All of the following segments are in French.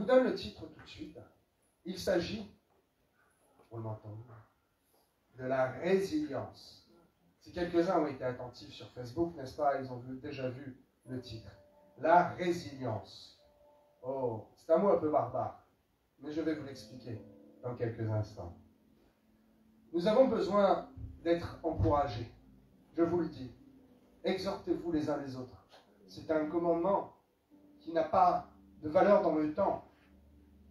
donne le titre tout de suite. Il s'agit, on l'entend, de la résilience. Si quelques-uns ont été attentifs sur Facebook, n'est-ce pas, ils ont déjà vu le titre. La résilience. Oh, c'est un mot un peu barbare, mais je vais vous l'expliquer dans quelques instants. Nous avons besoin d'être encouragés. Je vous le dis. Exhortez-vous les uns les autres. C'est un commandement qui n'a pas de valeur dans le temps.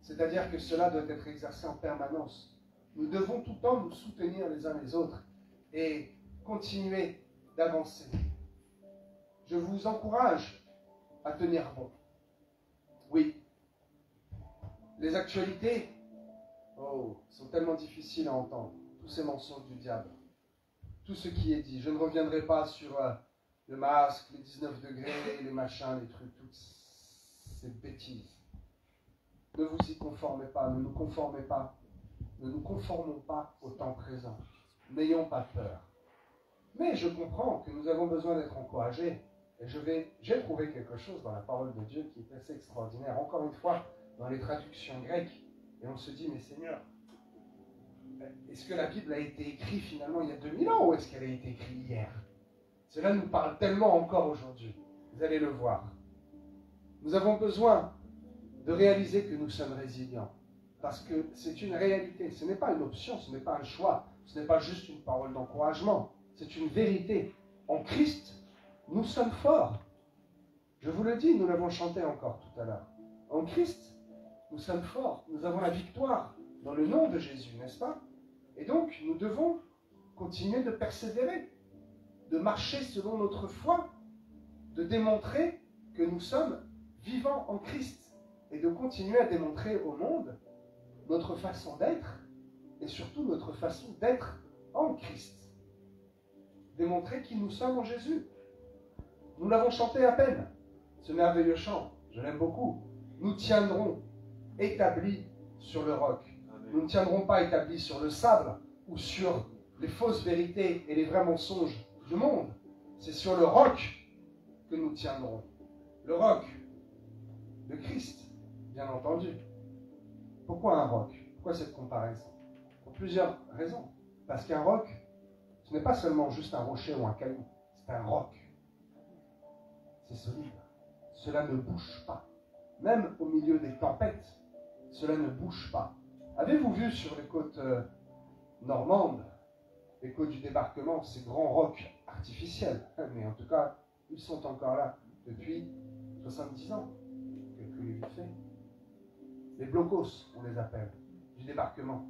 C'est-à-dire que cela doit être exercé en permanence. Nous devons tout le temps nous soutenir les uns les autres et continuer d'avancer. Je vous encourage à tenir bon. Oui, les actualités sont tellement difficiles à entendre. Tous ces mensonges du diable. Tout ce qui est dit. Je ne reviendrai pas sur le masque, les 19 degrés, les machins, les trucs, toutes ces bêtises. Ne vous y conformez pas, ne nous conformez pas. Ne nous conformons pas au temps présent. N'ayons pas peur. Mais je comprends que nous avons besoin d'être encouragés. Et j'ai trouvé quelque chose dans la parole de Dieu qui est assez extraordinaire. Encore une fois, dans les traductions grecques. Et on se dit, mais Seigneur, est-ce que la Bible a été écrite finalement il y a 2000 ans ou est-ce qu'elle a été écrite hier? Cela nous parle tellement encore aujourd'hui. Vous allez le voir. Nous avons besoin de réaliser que nous sommes résilients. Parce que c'est une réalité. Ce n'est pas une option, ce n'est pas un choix. Ce n'est pas juste une parole d'encouragement. C'est une vérité. En Christ, nous sommes forts. Je vous le dis, nous l'avons chanté encore tout à l'heure. En Christ, nous sommes forts. Nous avons la victoire dans le nom de Jésus, n'est-ce pas? Et donc, nous devons continuer de persévérer, de marcher selon notre foi, de démontrer que nous sommes vivants en Christ et de continuer à démontrer au monde notre façon d'être et surtout notre façon d'être en Christ. Démontrer qui nous sommes en Jésus. Nous l'avons chanté à peine, ce merveilleux chant, je l'aime beaucoup. Nous tiendrons établis sur le roc. Nous ne tiendrons pas établis sur le sable ou sur les fausses vérités et les vrais mensonges du monde. C'est sur le roc que nous tiendrons. Le roc de Christ, bien entendu. Pourquoi un roc? Pourquoi cette comparaison? Pour plusieurs raisons. Parce qu'un roc, ce n'est pas seulement juste un rocher ou un caillou. C'est un roc. C'est solide. Cela ne bouge pas. Même au milieu des tempêtes, cela ne bouge pas. Avez-vous vu sur les côtes normandes, les côtes du débarquement, ces grands rocs artificiels? Mais en tout cas, ils sont encore là depuis 70 ans. Calculez vite fait. Les blocos, on les appelle, du débarquement.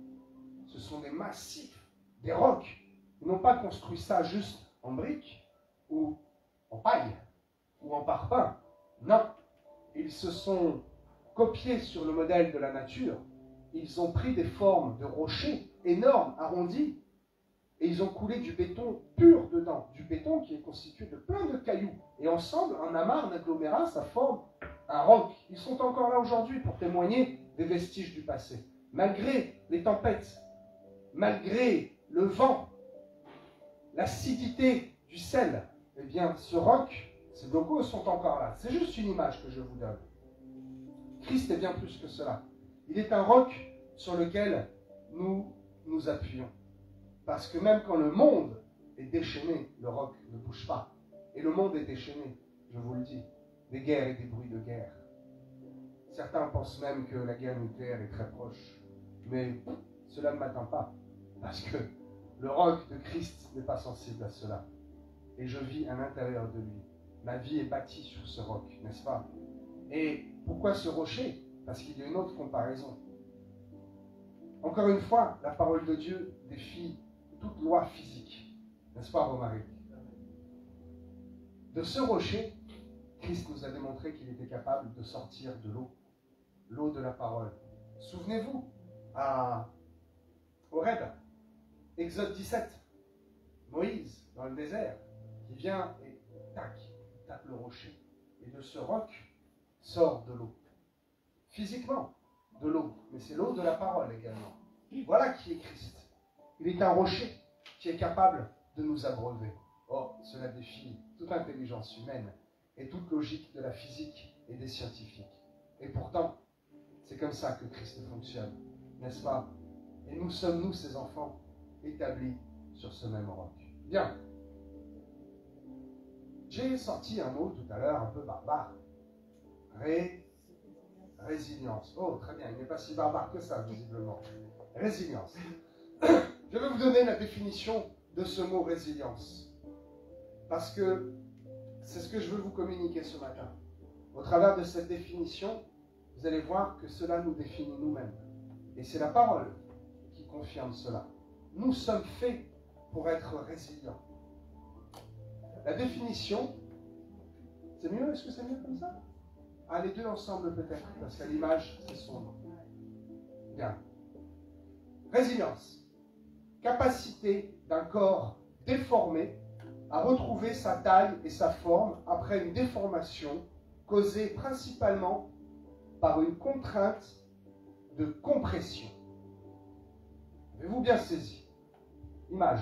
Ce sont des massifs, des rocs. Ils n'ont pas construit ça juste en briques ou en paille ou en parpaing. Non. Ils se sont copiés sur le modèle de la nature. Ils ont pris des formes de rochers énormes, arrondis, et ils ont coulé du béton pur dedans. Du béton qui est constitué de plein de cailloux. Et ensemble, un amas, un agglomérat, ça forme un roc. Ils sont encore là aujourd'hui pour témoigner des vestiges du passé. Malgré les tempêtes, malgré le vent, l'acidité du sel, eh bien, ce roc, ces blocos sont encore là. C'est juste une image que je vous donne. Christ est bien plus que cela. Il est un roc sur lequel nous nous appuyons. Parce que même quand le monde est déchaîné, le roc ne bouge pas. Et le monde est déchaîné, je vous le dis. Des guerres et des bruits de guerre. Certains pensent même que la guerre nucléaire est très proche. Mais cela ne m'atteint pas. Parce que le roc de Christ n'est pas sensible à cela. Et je vis à l'intérieur de lui. Ma vie est bâtie sur ce roc, n'est-ce pas? Et pourquoi ce rocher? Parce qu'il y a une autre comparaison. Encore une fois, la parole de Dieu défie toute loi physique. N'est-ce pas, Romaric? De ce rocher, Christ nous a démontré qu'il était capable de sortir de l'eau. L'eau de la parole. Souvenez-vous, à Horeb, Exode 17, Moïse, dans le désert, qui vient et tac, il tape le rocher. Et de ce roc sort de l'eau. Physiquement, de l'eau. Mais c'est l'eau de la parole également. Voilà qui est Christ. Il est un rocher qui est capable de nous abreuver. Oh, cela défie toute intelligence humaine et toute logique de la physique et des scientifiques. Et pourtant, C'est comme ça que Christ fonctionne, n'est-ce pas? Et nous sommes, nous, ses enfants, établis sur ce même roc. Bien. J'ai sorti un mot tout à l'heure un peu barbare. Résilience. Oh, très bien, il n'est pas si barbare que ça, visiblement. Résilience. Je vais vous donner la définition de ce mot résilience. Parce que c'est ce que je veux vous communiquer ce matin. Au travers de cette définition, vous allez voir que cela nous définit nous-mêmes. Et c'est la parole qui confirme cela. Nous sommes faits pour être résilients. La définition, c'est mieux? Est-ce que c'est mieux comme ça? Ah, les deux ensemble peut-être, parce qu'à l'image, c'est sombre. Bien. Résilience. Capacité d'un corps déformé à retrouver sa taille et sa forme après une déformation causée principalement par une contrainte de compression. Avez-vous bien saisi? Image.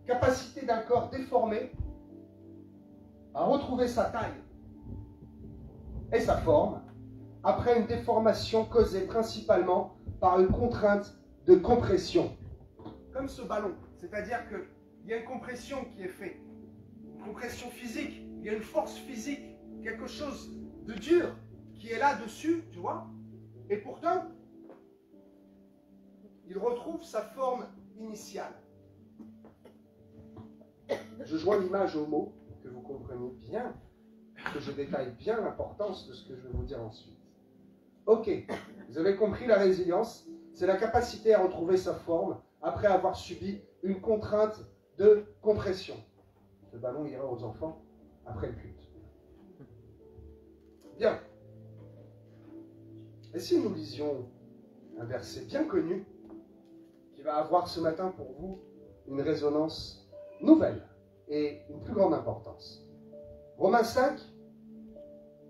Capacité d'un corps déformé à retrouver sa taille et sa forme après une déformation causée principalement par une contrainte de compression. Comme ce ballon, c'est-à-dire qu'il y a une compression qui est faite, une compression physique, il y a une force physique, quelque chose de dur qui est là-dessus, tu vois, et pourtant, il retrouve sa forme initiale. Je joins l'image au mot pour que vous compreniez bien, que je détaille bien l'importance de ce que je vais vous dire ensuite. Ok, vous avez compris, la résilience, c'est la capacité à retrouver sa forme après avoir subi une contrainte de compression. Le ballon ira aux enfants après le culte. Bien. Et si nous lisions un verset bien connu qui va avoir ce matin pour vous une résonance nouvelle et une plus grande importance. Romains 5,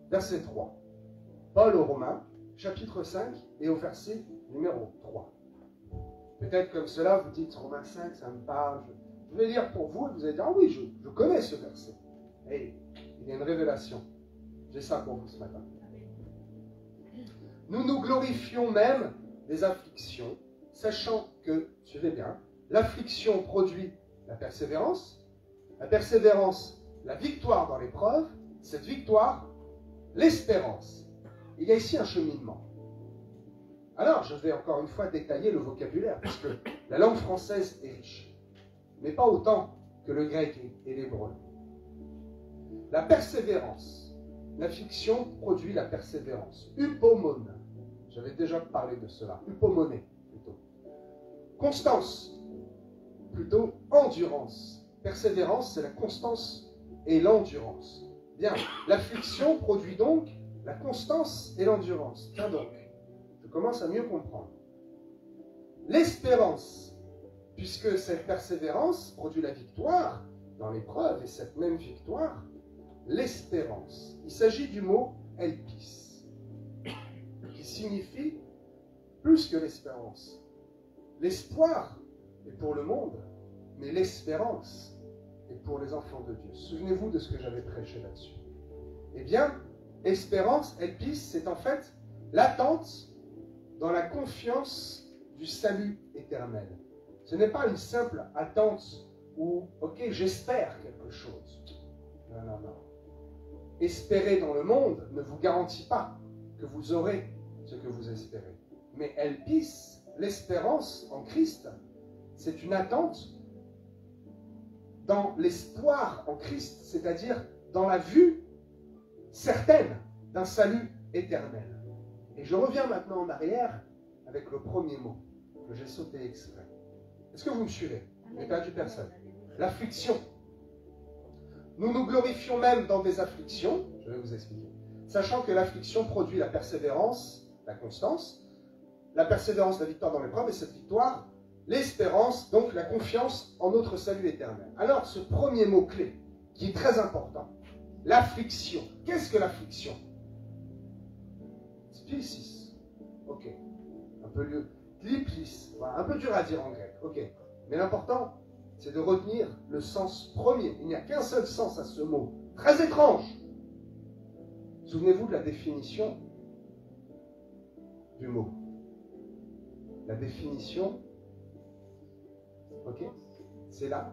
verset 3. Paul aux Romains, chapitre 5 et au verset numéro 3. Peut-être comme cela, vous dites Romains 5, ça me parle. Je vais lire pour vous et vous allez dire, ah oui, je connais ce verset. Et il y a une révélation. J'ai ça pour vous ce matin. Nous nous glorifions même des afflictions, sachant que, suivez bien, l'affliction produit la persévérance, la victoire dans l'épreuve, cette victoire, l'espérance. Il y a ici un cheminement. Alors, je vais encore une fois détailler le vocabulaire, parce que la langue française est riche, mais pas autant que le grec et l'hébreu. La persévérance, l'affliction produit la persévérance. Upomone, j'avais déjà parlé de cela, upomoné plutôt. Constance, plutôt endurance. Persévérance, c'est la constance et l'endurance. Bien, l'affliction produit donc la constance et l'endurance. Tiens donc, je commence à mieux comprendre. L'espérance, puisque cette persévérance produit la victoire dans l'épreuve, et cette même victoire, l'espérance. Il s'agit du mot elpis, qui signifie plus que l'espérance. L'espoir est pour le monde, mais l'espérance est pour les enfants de Dieu. Souvenez-vous de ce que j'avais prêché là-dessus. Eh bien, espérance, elpis, c'est en fait l'attente dans la confiance du salut éternel. Ce n'est pas une simple attente où, ok, j'espère quelque chose. Non, non, non. Espérer dans le monde ne vous garantit pas que vous aurez ce que vous espérez. Mais elpis, l'espérance en Christ, c'est une attente dans l'espoir en Christ, c'est-à-dire dans la vue certaine d'un salut éternel. Et je reviens maintenant en arrière avec le premier mot que j'ai sauté exprès. Est-ce que vous me suivez? Je n'ai perdu personne. L'affliction. Nous nous glorifions même dans des afflictions, je vais vous expliquer, sachant que l'affliction produit la persévérance, la constance, la persévérance, la victoire dans l'épreuve, et cette victoire, l'espérance, donc la confiance en notre salut éternel. Alors, ce premier mot-clé, qui est très important, l'affliction. Qu'est-ce que l'affliction? Splicis. Ok. Un peu lieu. Tliplis. Voilà. Un peu dur à dire en grec. Ok. Mais l'important, c'est de retenir le sens premier. Il n'y a qu'un seul sens à ce mot. Très étrange. Souvenez-vous de la définition du mot. La définition, ok, c'est là.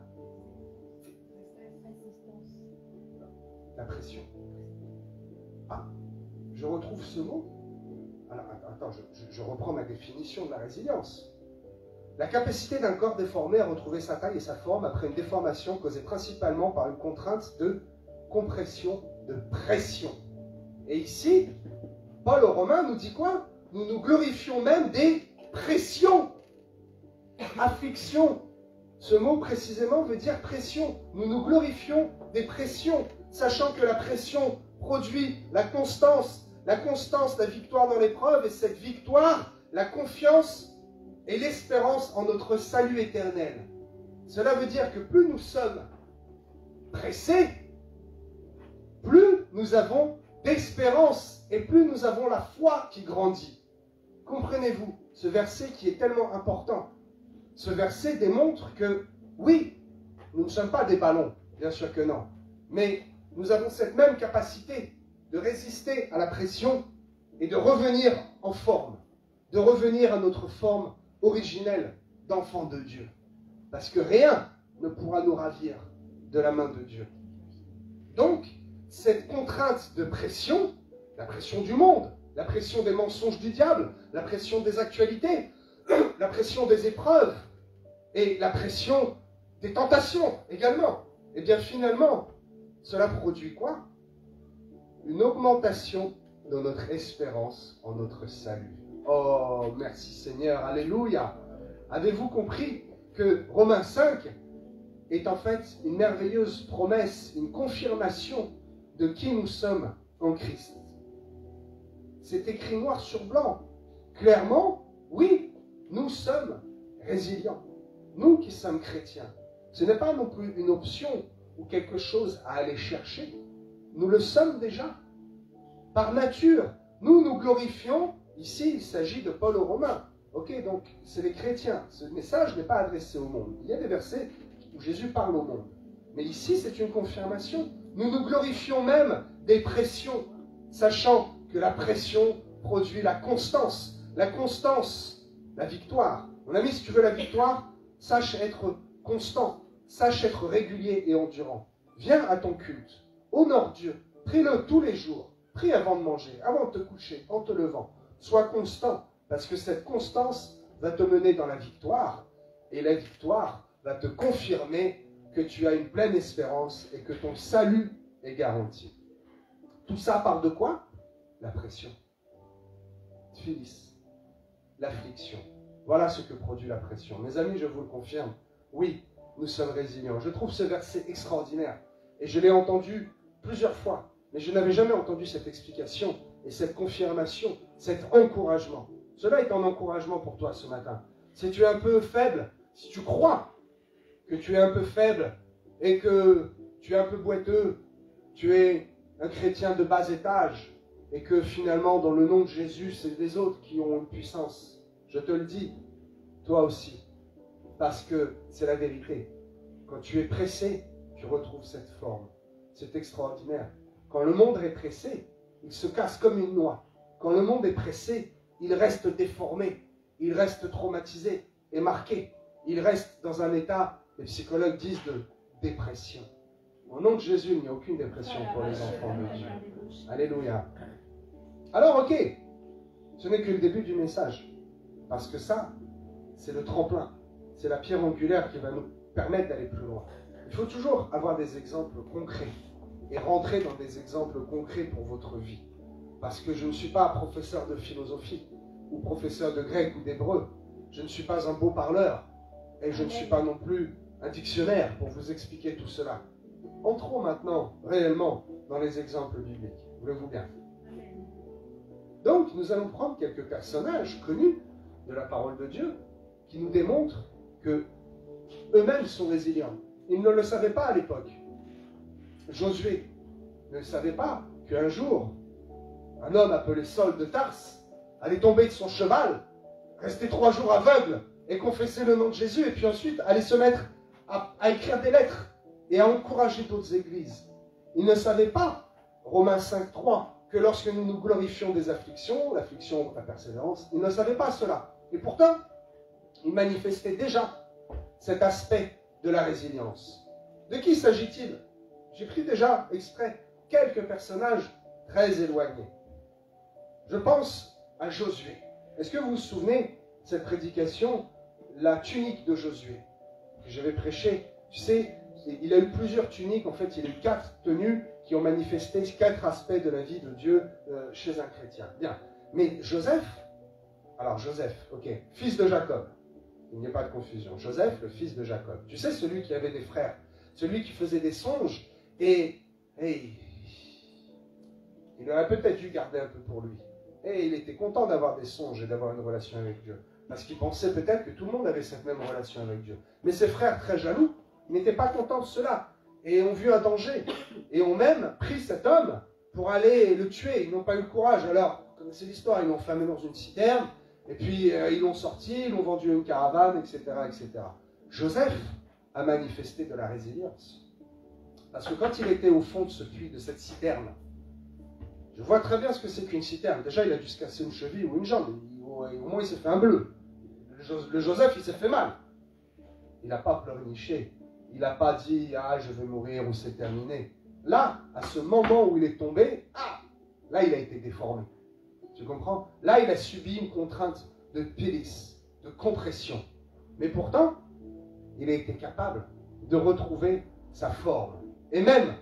La pression. Ah, je retrouve ce mot. Alors, attends, je reprends ma définition de la résilience. La capacité d'un corps déformé à retrouver sa taille et sa forme après une déformation causée principalement par une contrainte de compression, de pression. Et ici, Paul aux Romains nous dit quoi? Nous nous glorifions même des pressions. Affliction. Ce mot précisément veut dire pression. Nous nous glorifions des pressions, sachant que la pression produit la constance, la victoire dans l'épreuve, et cette victoire, la confiance et l'espérance en notre salut éternel. Cela veut dire que plus nous sommes pressés, plus nous avons d'espérance et plus nous avons la foi qui grandit. Comprenez-vous ce verset qui est tellement important? Ce verset démontre que, oui, nous ne sommes pas des ballons, bien sûr que non, mais nous avons cette même capacité de résister à la pression et de revenir en forme, de revenir à notre forme originelle d'enfant de Dieu. Parce que rien ne pourra nous ravir de la main de Dieu. Donc, cette contrainte de pression, la pression du monde, la pression des mensonges du diable, la pression des actualités, la pression des épreuves et la pression des tentations également, et bien finalement, cela produit quoi? Une augmentation de notre espérance en notre salut. Oh, merci Seigneur, alléluia. Avez-vous compris que Romains 5 est en fait une merveilleuse promesse, une confirmation de qui nous sommes en Christ? C'est écrit noir sur blanc. Clairement, oui, nous sommes résilients. Nous qui sommes chrétiens. Ce n'est pas non plus une option ou quelque chose à aller chercher. Nous le sommes déjà. Par nature, nous nous glorifions. Ici, il s'agit de Paul aux Romains. Ok, donc c'est les chrétiens. Ce message n'est pas adressé au monde. Il y a des versets où Jésus parle au monde. Mais ici, c'est une confirmation. Nous nous glorifions même des pressions, sachant que la pression produit la constance. La constance, la victoire. Mon ami, si tu veux la victoire, sache être constant, sache être régulier et endurant. Viens à ton culte, honore Dieu, prie-le tous les jours, prie avant de manger, avant de te coucher, en te levant. Sois constant, parce que cette constance va te mener dans la victoire, et la victoire va te confirmer que tu as une pleine espérance et que ton salut est garanti. Tout ça part de quoi? La pression. Philis, l'affliction. Voilà ce que produit la pression. Mes amis, je vous le confirme, oui, nous sommes résilients. Je trouve ce verset extraordinaire, et je l'ai entendu plusieurs fois, mais je n'avais jamais entendu cette explication et cette confirmation, cet encouragement. Cela est un encouragement pour toi ce matin. Si tu es un peu faible, si tu crois que tu es un peu faible et que tu es un peu boiteux, tu es un chrétien de bas étage et que finalement, dans le nom de Jésus, c'est les autres qui ont une puissance. Je te le dis, toi aussi, parce que c'est la vérité. Quand tu es pressé, tu retrouves cette forme. C'est extraordinaire. Quand le monde est pressé, il se casse comme une noix. Quand le monde est pressé, il reste déformé, il reste traumatisé et marqué. Il reste dans un état, les psychologues disent, de dépression. Au nom de Jésus, il n'y a aucune dépression pour les enfants de Dieu. Alléluia. Alors, ok, ce n'est que le début du message. Parce que ça, c'est le tremplin. C'est la pierre angulaire qui va nous permettre d'aller plus loin. Il faut toujours avoir des exemples concrets et rentrer dans des exemples concrets pour votre vie. Parce que je ne suis pas professeur de philosophie ou professeur de grec ou d'hébreu. Je ne suis pas un beau parleur et je ne suis pas non plus un dictionnaire pour vous expliquer tout cela. Entrons maintenant réellement dans les exemples bibliques. Voulez-vous bien? Donc, nous allons prendre quelques personnages connus de la parole de Dieu qui nous démontrent que eux-mêmes sont résilients. Ils ne le savaient pas à l'époque. Josué ne savait pas qu'un jour, un homme appelé Saul de Tarse allait tomber de son cheval, rester 3 jours aveugle et confesser le nom de Jésus, et puis ensuite aller se mettre à écrire des lettres et à encourager d'autres églises. Il ne savait pas, Romains 5,3, que lorsque nous nous glorifions des afflictions, l'affliction, la persévérance, il ne savait pas cela. Et pourtant, il manifestait déjà cet aspect de la résilience. De qui s'agit-il? J'ai pris déjà exprès quelques personnages très éloignés. Je pense à Josué. Est-ce que vous vous souvenez de cette prédication, la tunique de Josué, que j'avais prêchée? Tu sais, il a eu plusieurs tuniques, en fait, il a eu 4 tenues qui ont manifesté 4 aspects de la vie de Dieu chez un chrétien. Bien. Mais Joseph, alors Joseph, ok, fils de Jacob, il n'y a pas de confusion. Joseph, le fils de Jacob. Tu sais, celui qui avait des frères, celui qui faisait des songes, et il aurait peut-être dû garder un peu pour lui. Et il était content d'avoir des songes et d'avoir une relation avec Dieu. Parce qu'il pensait peut-être que tout le monde avait cette même relation avec Dieu. Mais ses frères, très jaloux, n'étaient pas contents de cela. Et ont vu un danger. Et ont même pris cet homme pour aller le tuer. Ils n'ont pas eu le courage. Alors, vous connaissez l'histoire, ils l'ont enfermé dans une citerne. Et puis, ils l'ont sorti, ils l'ont vendu à une caravane, etc., etc. Joseph a manifesté de la résilience. Parce que quand il était au fond de ce puits, de cette citerne, je vois très bien ce que c'est qu'une citerne. Déjà, il a dû se casser une cheville ou une jambe. Au moins, il s'est fait un bleu. Le Joseph, il s'est fait mal. Il n'a pas pleurniché. Il n'a pas dit « Ah, je vais mourir » ou « C'est terminé ». Là, à ce moment où il est tombé, là, il a été déformé. Tu comprends? Là, il a subi une contrainte de pélis, de compression. Mais pourtant, il a été capable de retrouver sa forme. Et même,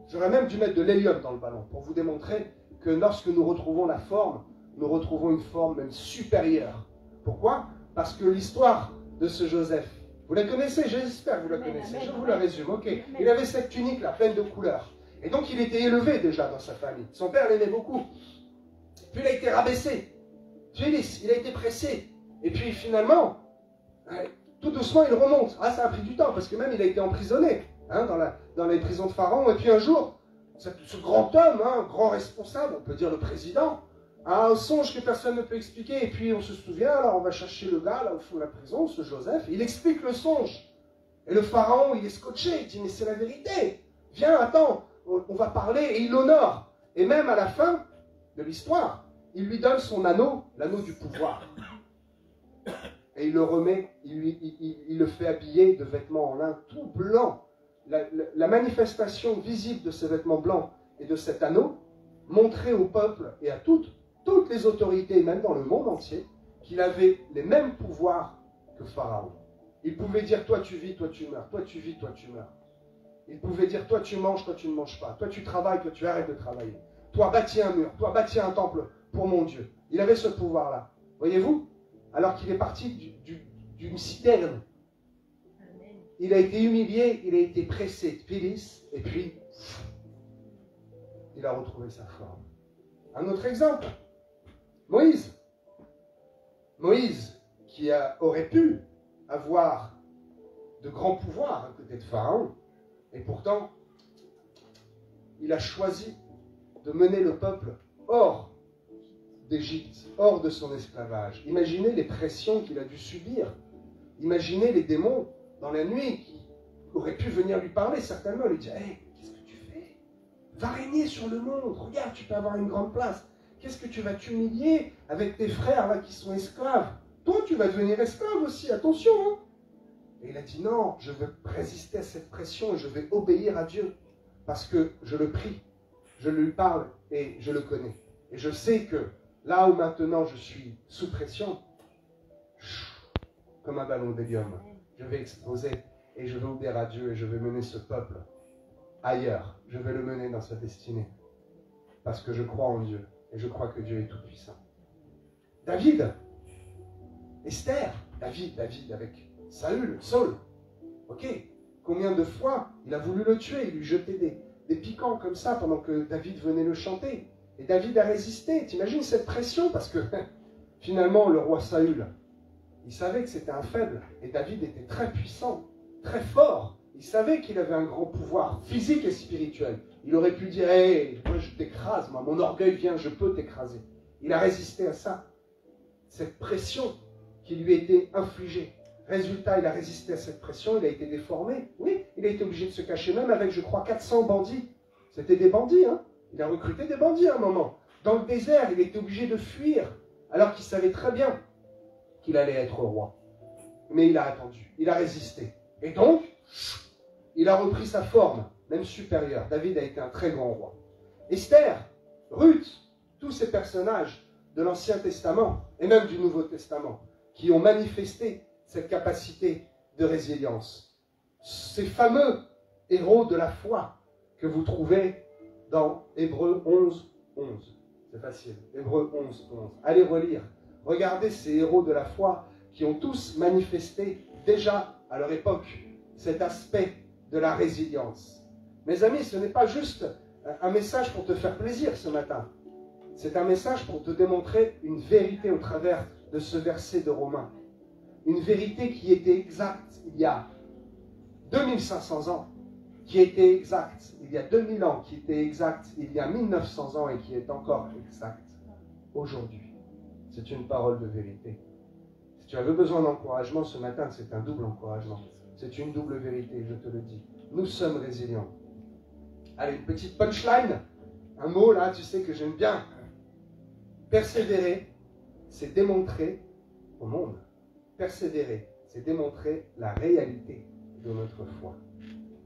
j'aurais même dû mettre de l'hélium dans le ballon pour vous démontrer que lorsque nous retrouvons la forme, nous retrouvons une forme même supérieure. Pourquoi? Parce que l'histoire de ce Joseph, vous la connaissez, j'espère que vous la connaissez, je vous la résume, ok. Il avait cette tunique-là, pleine de couleurs. Et donc il était élevé déjà dans sa famille. Son père l'aimait beaucoup. Puis il a été rabaissé. Puis il a été pressé. Et puis finalement, tout doucement il remonte. Ça a pris du temps, parce que même il a été emprisonné dans les prisons de Pharaon. Et puis un jour, ce grand homme, grand responsable, on peut dire le président, a un songe que personne ne peut expliquer. Et puis on se souvient, alors on va chercher le gars là au fond de la prison, ce Joseph, il explique le songe. Et le pharaon, il est scotché, il dit mais c'est la vérité. Viens, attends, on va parler. Et il l'honore. Et même à la fin de l'histoire, il lui donne son anneau, l'anneau du pouvoir. Et il le remet, il le fait habiller de vêtements en lin tout blanc. La manifestation visible de ces vêtements blancs et de cet anneau montrait au peuple et à toutes les autorités, même dans le monde entier, qu'il avait les mêmes pouvoirs que Pharaon. Il pouvait dire, toi tu vis, toi tu meurs, toi tu vis, toi tu meurs. Il pouvait dire, toi tu manges, toi tu ne manges pas, toi tu travailles, toi tu arrêtes de travailler. Toi bâtis un mur, toi bâtis un temple pour mon Dieu. Il avait ce pouvoir-là. Voyez-vous? Alors qu'il est parti d'une citerne. Il a été humilié, il a été pressé de Pélis, et puis il a retrouvé sa forme. Un autre exemple, Moïse. Moïse, qui aurait pu avoir de grands pouvoirs à côté de Pharaon, et pourtant, il a choisi de mener le peuple hors d'Égypte, hors de son esclavage. Imaginez les pressions qu'il a dû subir. Imaginez les démons dans la nuit qui auraient pu venir lui parler, certainement, lui dire « Hey, qu'est-ce que tu fais? Va régner sur le monde, regarde, tu peux avoir une grande place. Qu'est-ce que tu vas t'humilier avec tes frères là qui sont esclaves? Toi, tu vas devenir esclave aussi, attention hein !» Et il a dit « Non, je veux résister à cette pression et je vais obéir à Dieu parce que je le prie, je lui parle et je le connais. Et je sais que là où maintenant je suis sous pression, comme un ballon d'hélium, je vais exploser et je vais obéir à Dieu et je vais mener ce peuple ailleurs. Je vais le mener dans sa destinée. Parce que je crois en Dieu et je crois que Dieu est tout-puissant. David, Esther, David avec Saül, Saul. Ok, combien de fois il a voulu le tuer, il lui jetait des piquants comme ça pendant que David venait le chanter. Et David a résisté. T'imagines cette pression? Parce que finalement, le roi Saül, il savait que c'était un faible. Et David était très puissant, très fort. Il savait qu'il avait un grand pouvoir physique et spirituel. Il aurait pu dire, hey, moi je t'écrase, moi, mon orgueil vient, je peux t'écraser. Il a résisté à ça. Cette pression qui lui était infligée. Résultat, il a résisté à cette pression, il a été déformé. Oui, il a été obligé de se cacher, même avec, je crois, 400 bandits. C'était des bandits, hein. Il a recruté des bandits à un moment. Dans le désert, il était obligé de fuir, alors qu'il savait très bien qu'il allait être roi. Mais il a attendu, il a résisté. Et donc, il a repris sa forme, même supérieure. David a été un très grand roi. Esther, Ruth, tous ces personnages de l'Ancien Testament, et même du Nouveau Testament, qui ont manifesté cette capacité de résilience. Ces fameux héros de la foi que vous trouvez dans Hébreux 11, 11. C'est facile. Hébreux 11, 11. Allez relire. Regardez ces héros de la foi qui ont tous manifesté déjà à leur époque cet aspect de la résilience. Mes amis, ce n'est pas juste un message pour te faire plaisir ce matin. C'est un message pour te démontrer une vérité au travers de ce verset de Romains. Une vérité qui était exacte il y a 2500 ans, qui était exacte il y a 2000 ans, qui était exacte il y a 1900 ans et qui est encore exacte aujourd'hui. C'est une parole de vérité. Si tu avais besoin d'encouragement ce matin, c'est un double encouragement. C'est une double vérité, je te le dis. Nous sommes résilients. Allez, une petite punchline. Un mot là, tu sais que j'aime bien. Persévérer, c'est démontrer au monde. Persévérer, c'est démontrer la réalité de notre foi.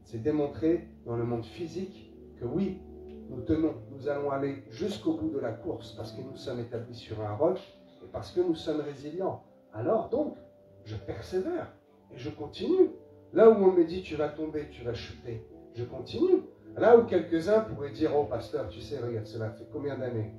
C'est démontrer dans le monde physique que oui, nous tenons, nous allons aller jusqu'au bout de la course parce que nous sommes établis sur un roc et parce que nous sommes résilients. Alors donc, je persévère et je continue. Là où on me dit tu vas tomber, tu vas chuter, je continue. Là où quelques-uns pourraient dire, oh pasteur, tu sais, regarde, cela fait combien d'années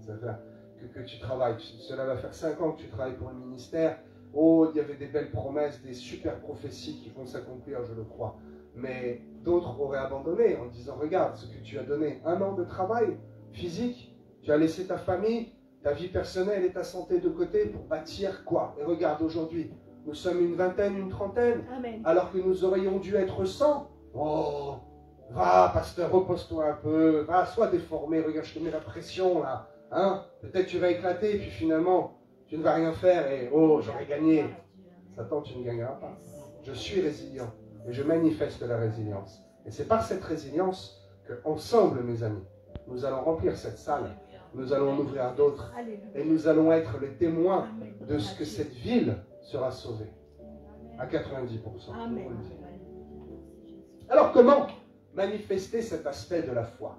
que tu travailles, cela va faire 5 ans que tu travailles pour le ministère. Oh, il y avait des belles promesses, des super prophéties qui vont s'accomplir, je le crois. Mais d'autres auraient abandonné en disant, regarde ce que tu as donné, 1 an de travail physique, tu as laissé ta famille, ta vie personnelle et ta santé de côté pour bâtir quoi? Et regarde aujourd'hui, nous sommes une vingtaine, une trentaine, Amen. Alors que nous aurions dû être 100. Oh, va pasteur, repose-toi un peu, va, sois déformé, regarde, je te mets la pression là. Hein? Peut-être tu vas éclater et puis finalement, tu ne vas rien faire et oh, j'aurais gagné. Satan, tu ne gagneras pas. Je suis résilient et je manifeste la résilience. Et c'est par cette résilience que, ensemble, mes amis, nous allons remplir cette salle, nous allons en ouvrir d'autres et nous allons être les témoins de ce que cette ville sera sauvée. À 90%. Alors, comment manifester cet aspect de la foi?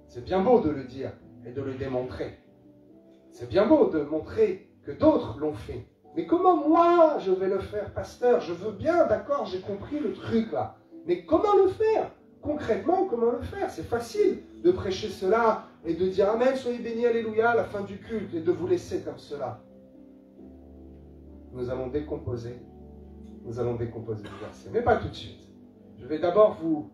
C'est bien beau de le dire et de le démontrer. C'est bien beau de montrer que d'autres l'ont fait. Mais comment moi je vais le faire, pasteur? Je veux bien, d'accord, j'ai compris le truc là. Mais comment le faire? Concrètement, comment le faire? C'est facile de prêcher cela et de dire Amen, soyez bénis, Alléluia, à la fin du culte et de vous laisser comme cela. Nous allons décomposer le verset. Mais pas tout de suite. Je vais d'abord vous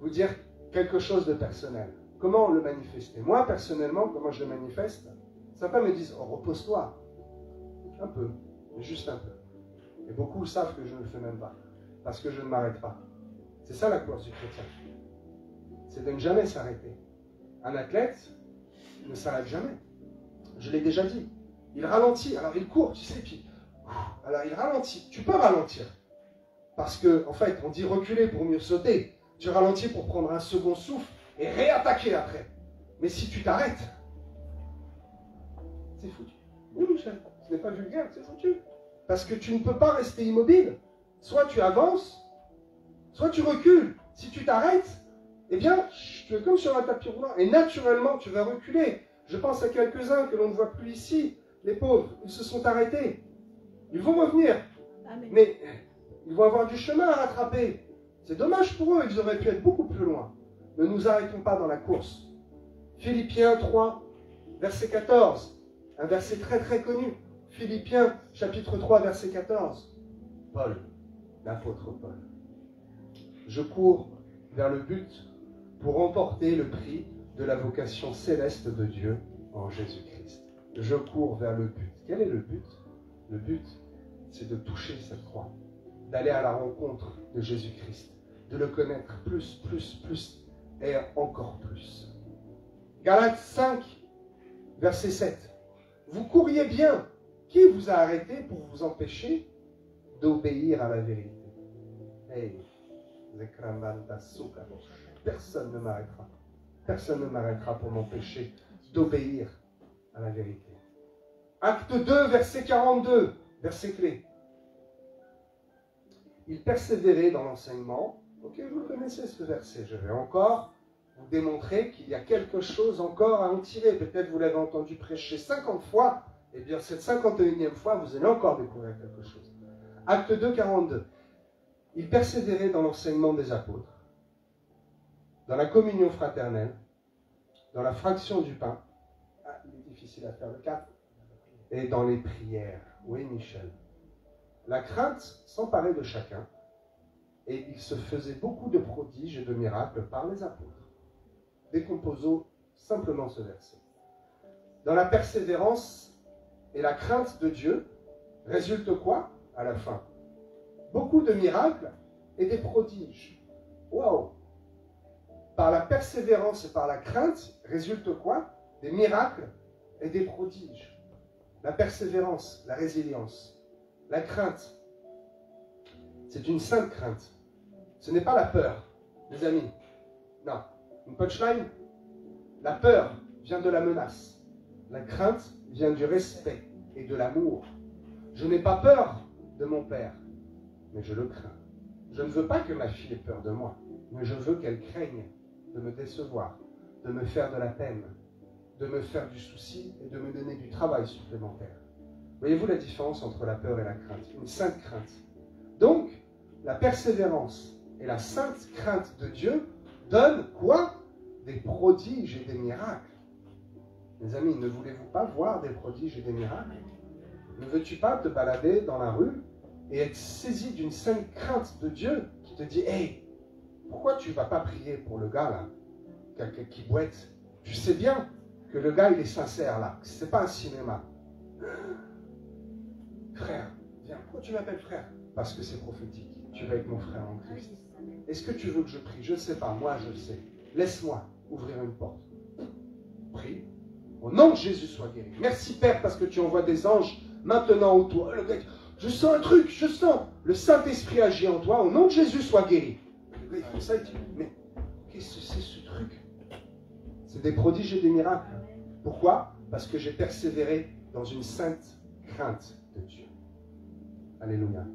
dire quelque chose de personnel. Comment le manifester? Moi, personnellement, comment je le manifeste? Certains me disent, oh, repose-toi. Un peu, mais juste un peu. Et beaucoup savent que je ne le fais même pas, parce que je ne m'arrête pas. C'est ça la course du chrétien. C'est de ne jamais s'arrêter. Un athlète ne s'arrête jamais. Je l'ai déjà dit. Il ralentit, alors il court, tu sais, puis... Alors il ralentit. Tu peux ralentir. Parce que, en fait, on dit reculer pour mieux sauter. Tu ralentis pour prendre un second souffle et réattaquer après. Mais si tu t'arrêtes, c'est foutu. Oui, Michel, ce n'est pas vulgaire, c'est foutu. Parce que tu ne peux pas rester immobile. Soit tu avances, soit tu recules. Si tu t'arrêtes, eh bien, tu es comme sur un tapis roulant. Et naturellement, tu vas reculer. Je pense à quelques-uns que l'on ne voit plus ici. Les pauvres, ils se sont arrêtés. Ils vont revenir. Amen. Mais ils vont avoir du chemin à rattraper. C'est dommage pour eux, ils auraient pu être beaucoup plus loin. Ne nous arrêtons pas dans la course. Philippiens 3, verset 14. Un verset très très connu. Philippiens, chapitre 3, verset 14. Paul, l'apôtre Paul. Je cours vers le but pour remporter le prix de la vocation céleste de Dieu en Jésus-Christ. Je cours vers le but. Quel est le but? Le but, c'est de toucher cette croix, d'aller à la rencontre de Jésus-Christ, de le connaître plus et encore plus. Galates 5, verset 7. Vous couriez bien. Qui vous a arrêté pour vous empêcher d'obéir à la vérité. Hey, personne ne m'arrêtera. Personne ne m'arrêtera pour m'empêcher d'obéir à la vérité. Acte 2, verset 42, verset clé. Il persévérait dans l'enseignement. Ok, vous connaissez ce verset. Je vais encore vous démontrer qu'il y a quelque chose encore à en tirer. Peut-être vous l'avez entendu prêcher 50 fois. Et bien cette 51e fois, vous allez encore découvrir quelque chose. Acte 2, 42. Il persévérait dans l'enseignement des apôtres, dans la communion fraternelle, dans la fraction du pain. Ah, il est difficile à faire le 4. Et dans les prières. Oui, Michel. La crainte s'emparait de chacun, et il se faisait beaucoup de prodiges et de miracles par les apôtres. Décomposons simplement ce verset. Dans la persévérance et la crainte de Dieu, résulte quoi à la fin? Beaucoup de miracles et des prodiges. Waouh! Par la persévérance et par la crainte, résulte quoi? Des miracles et des prodiges. La persévérance, la résilience, la crainte, c'est une sainte crainte. Ce n'est pas la peur, les amis. Non. Une punchline? La peur vient de la menace. La crainte vient du respect et de l'amour. Je n'ai pas peur de mon père, mais je le crains. Je ne veux pas que ma fille ait peur de moi, mais je veux qu'elle craigne de me décevoir, de me faire de la peine, de me faire du souci et de me donner du travail supplémentaire. Voyez-vous la différence entre la peur et la crainte? Une sainte crainte. Donc, la persévérance et la sainte crainte de Dieu donnent quoi? Des prodiges et des miracles. Mes amis, ne voulez-vous pas voir des prodiges et des miracles? Ne veux-tu pas te balader dans la rue et être saisi d'une sainte crainte de Dieu qui te dit « Hey, pourquoi tu ne vas pas prier pour le gars là, quelqu'un qui boite? Tu sais bien que le gars il est sincère là, ce n'est pas un cinéma. » Frère, viens, pourquoi tu m'appelles frère? Parce que c'est prophétique. Tu vas être mon frère en Christ. Est-ce que tu veux que je prie? Je ne sais pas, moi je le sais. Laisse-moi ouvrir une porte. Prie. Au nom de Jésus, sois guéri. Merci Père parce que tu envoies des anges maintenant autour. Le gars, je sens un truc, je sens. Le Saint-Esprit agit en toi. Au nom de Jésus, sois guéri. Le gars, il fait ça, il dit, mais qu'est-ce que c'est ce truc? C'est des prodiges et des miracles. Pourquoi? Parce que j'ai persévéré dans une sainte crainte de Dieu. Alléluia.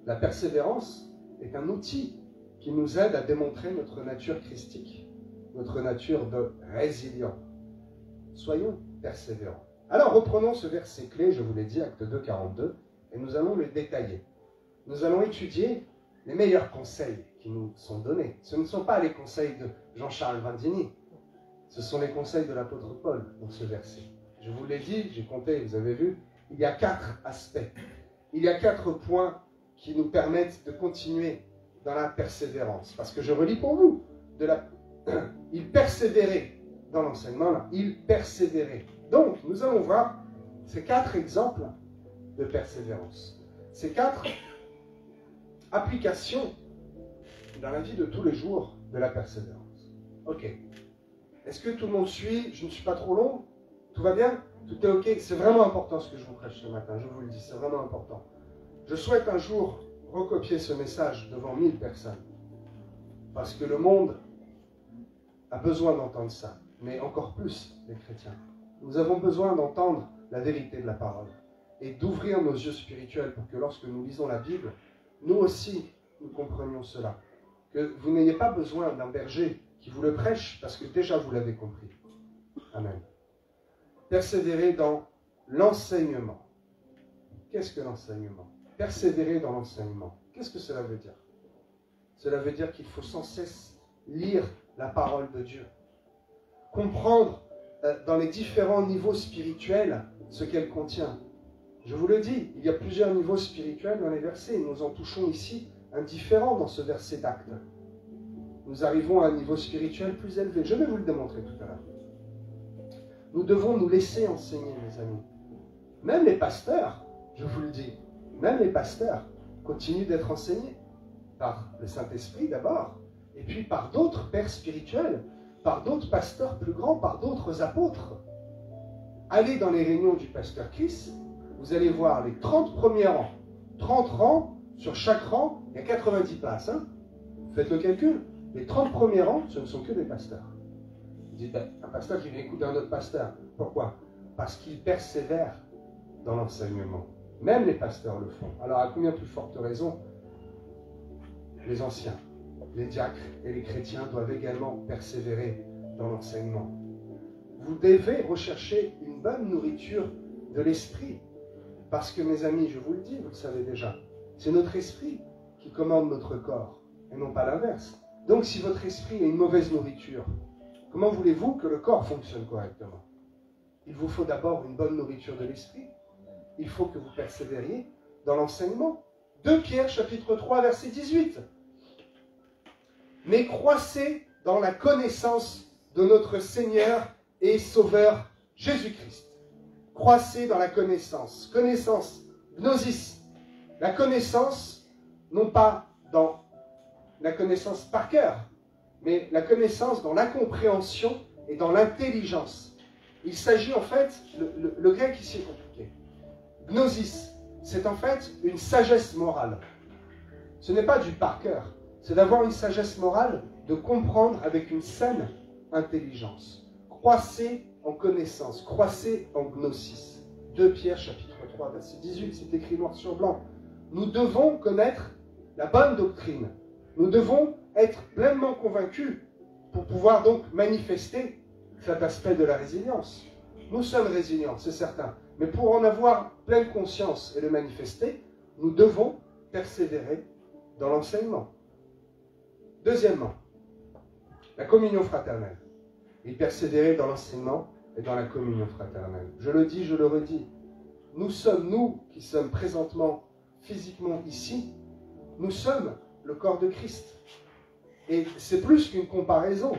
La persévérance est un outil qui nous aide à démontrer notre nature christique, notre nature de résilient. Soyons persévérants. Alors reprenons ce verset clé, je vous l'ai dit, Acte 2, 42, et nous allons le détailler. Nous allons étudier les meilleurs conseils qui nous sont donnés. Ce ne sont pas les conseils de Jean-Charles Vandini, ce sont les conseils de l'apôtre Paul dans ce verset. Je vous l'ai dit, j'ai compté, vous avez vu, il y a 4 aspects. Il y a 4 points qui nous permettent de continuer dans la persévérance. Parce que je relis pour vous. Il persévérait dans l'enseignement, là. Il persévérait. Donc, nous allons voir ces 4 exemples de persévérance. Ces 4 applications dans la vie de tous les jours de la persévérance. Ok. Est-ce que tout le monde suit? Je ne suis pas trop long? Tout va bien? Tout est ok? C'est vraiment important ce que je vous prêche ce matin, je vous le dis, c'est vraiment important. Je souhaite un jour recopier ce message devant 1000 personnes. Parce que le monde a besoin d'entendre ça, mais encore plus les chrétiens. Nous avons besoin d'entendre la vérité de la parole et d'ouvrir nos yeux spirituels pour que lorsque nous lisons la Bible, nous aussi, nous comprenions cela. Que vous n'ayez pas besoin d'un berger qui vous le prêche parce que déjà vous l'avez compris. Amen. Persévérer dans l'enseignement. Qu'est-ce que l'enseignement? Persévérer dans l'enseignement. Qu'est-ce que cela veut dire? Cela veut dire qu'il faut sans cesse lire la parole de Dieu. Comprendre dans les différents niveaux spirituels ce qu'elle contient. Je vous le dis, il y a plusieurs niveaux spirituels dans les versets. Nous en touchons ici un différent dans ce verset d'Actes. Nous arrivons à un niveau spirituel plus élevé. Je vais vous le démontrer tout à l'heure. Nous devons nous laisser enseigner, mes amis. Même les pasteurs, je vous le dis, même les pasteurs continuent d'être enseignés par le Saint-Esprit d'abord, et puis par d'autres pères spirituels, par d'autres pasteurs plus grands, par d'autres apôtres. Allez dans les réunions du pasteur Chris, vous allez voir les 30 premiers rangs, 30 rangs, sur chaque rang, il y a 90 places. Hein. Faites le calcul. Les 30 premiers rangs, ce ne sont que des pasteurs. Vous dites, ben, un pasteur qui vient écouter un autre pasteur. Pourquoi? Parce qu'il persévère dans l'enseignement. Même les pasteurs le font. Alors, à combien plus forte raison, les anciens, les diacres et les chrétiens doivent également persévérer dans l'enseignement. Vous devez rechercher une bonne nourriture de l'esprit. Parce que, mes amis, je vous le dis, vous le savez déjà, c'est notre esprit qui commande notre corps, et non pas l'inverse. Donc, si votre esprit a une mauvaise nourriture, comment voulez-vous que le corps fonctionne correctement? Il vous faut d'abord une bonne nourriture de l'esprit. Il faut que vous persévériez dans l'enseignement. 2 Pierre, chapitre 3, verset 18. Mais croissez dans la connaissance de notre Seigneur et Sauveur Jésus-Christ. Croissez dans la connaissance. Connaissance, gnosis. La connaissance, non pas dans la connaissance par cœur, mais la connaissance dans la compréhension et dans l'intelligence. Il s'agit en fait, le grec ici est compliqué. Gnosis, c'est en fait une sagesse morale. Ce n'est pas du par cœur, c'est d'avoir une sagesse morale, de comprendre avec une saine intelligence. Croissez en connaissance, croissez en gnosis. 2 Pierre chapitre 3, verset 18, c'est écrit noir sur blanc. Nous devons connaître la bonne doctrine. Nous devons être pleinement convaincus pour pouvoir donc manifester cet aspect de la résilience. Nous sommes résilients, c'est certain. Mais pour en avoir pleine conscience et le manifester, nous devons persévérer dans l'enseignement. Deuxièmement, la communion fraternelle. Et persévérer dans l'enseignement et dans la communion fraternelle. Je le dis, je le redis. Nous qui sommes présentement physiquement ici, nous sommes le corps de Christ. Et c'est plus qu'une comparaison.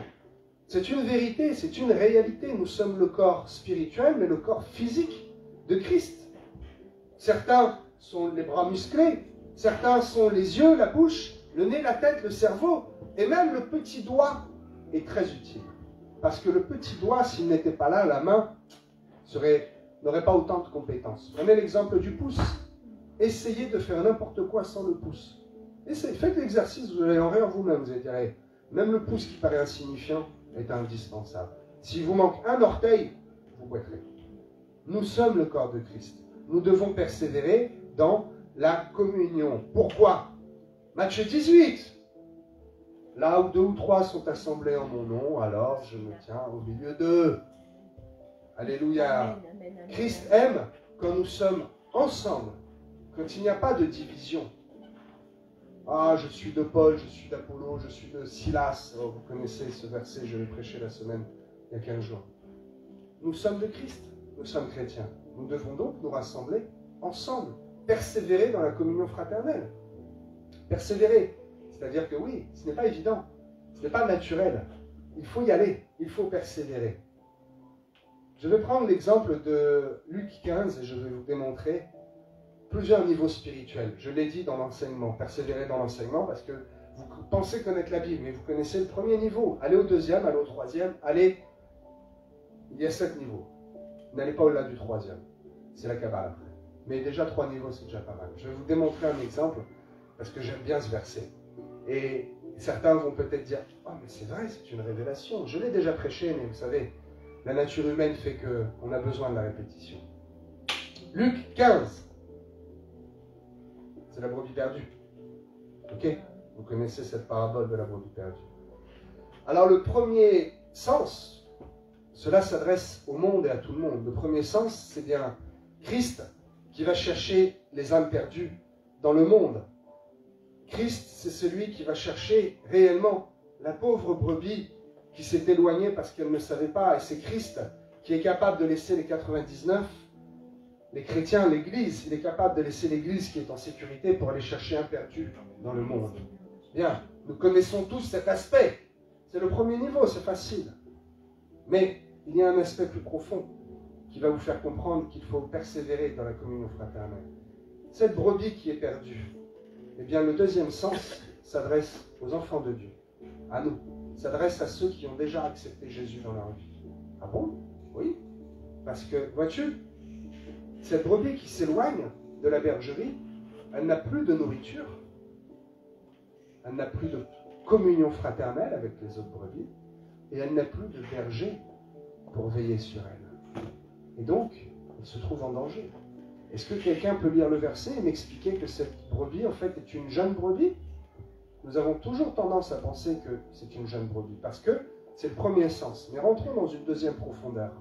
C'est une vérité, c'est une réalité. Nous sommes le corps spirituel, mais le corps physique de Christ. Certains sont les bras musclés, certains sont les yeux, la bouche, le nez, la tête, le cerveau, et même le petit doigt est très utile. Parce que le petit doigt, s'il n'était pas là, la main n'aurait pas autant de compétences. Prenez l'exemple du pouce. Essayez de faire n'importe quoi sans le pouce. Faites l'exercice, vous allez en rire vous-même, vous allez dire, même le pouce qui paraît insignifiant est indispensable. S'il vous manque un orteil, vous boiterez. Nous sommes le corps de Christ. Nous devons persévérer dans la communion. Pourquoi? Matthieu 18. Là où 2 ou 3 sont assemblés en mon nom, alors je me tiens au milieu d'eux. Alléluia. Christ aime quand nous sommes ensemble, quand il n'y a pas de division. Ah, je suis de Paul, je suis d'Apollo, je suis de Silas. Oh, vous connaissez ce verset, je l'ai prêché la semaine, il y a 15 jours. Nous sommes de Christ, nous sommes chrétiens. Nous devons donc nous rassembler ensemble, persévérer dans la communion fraternelle. Persévérer, c'est-à-dire que oui, ce n'est pas évident, ce n'est pas naturel. Il faut y aller, il faut persévérer. Je vais prendre l'exemple de Luc 15 et je vais vous démontrer plusieurs niveaux spirituels. Je l'ai dit dans l'enseignement, persévérer dans l'enseignement parce que vous pensez connaître la Bible, mais vous connaissez le premier niveau. Allez au deuxième, allez au troisième, allez... Il y a 7 niveaux. N'allez pas au-delà du troisième. C'est la Kabbale après. Mais déjà 3 niveaux, c'est déjà pas mal. Je vais vous démontrer un exemple parce que j'aime bien ce verset. Et certains vont peut-être dire « Oh, mais c'est vrai, c'est une révélation. Je l'ai déjà prêché, mais vous savez, la nature humaine fait qu'on a besoin de la répétition. » Luc 15. C'est la brebis perdue. Ok? Vous connaissez cette parabole de la brebis perdue. Alors le premier sens, cela s'adresse au monde et à tout le monde. Le premier sens, c'est bien Christ qui va chercher les âmes perdues dans le monde. Christ, c'est celui qui va chercher réellement la pauvre brebis qui s'est éloignée parce qu'elle ne savait pas. Et c'est Christ qui est capable de laisser les 99, les chrétiens, l'Église. Il est capable de laisser l'Église qui est en sécurité pour aller chercher un perdu dans le monde. Bien, nous connaissons tous cet aspect. C'est le premier niveau, c'est facile. Mais il y a un aspect plus profond qui va vous faire comprendre qu'il faut persévérer dans la communion fraternelle. Cette brebis qui est perdue, eh bien le deuxième sens s'adresse aux enfants de Dieu, à nous, s'adresse à ceux qui ont déjà accepté Jésus dans leur vie. Ah bon? Oui. Parce que, vois-tu, cette brebis qui s'éloigne de la bergerie, elle n'a plus de nourriture, elle n'a plus de communion fraternelle avec les autres brebis, et elle n'a plus de berger pour veiller sur elle. Et donc, elle se trouve en danger. Est-ce que quelqu'un peut lire le verset et m'expliquer que cette brebis, en fait, est une jeune brebis? Nous avons toujours tendance à penser que c'est une jeune brebis, parce que c'est le premier sens. Mais rentrons dans une deuxième profondeur.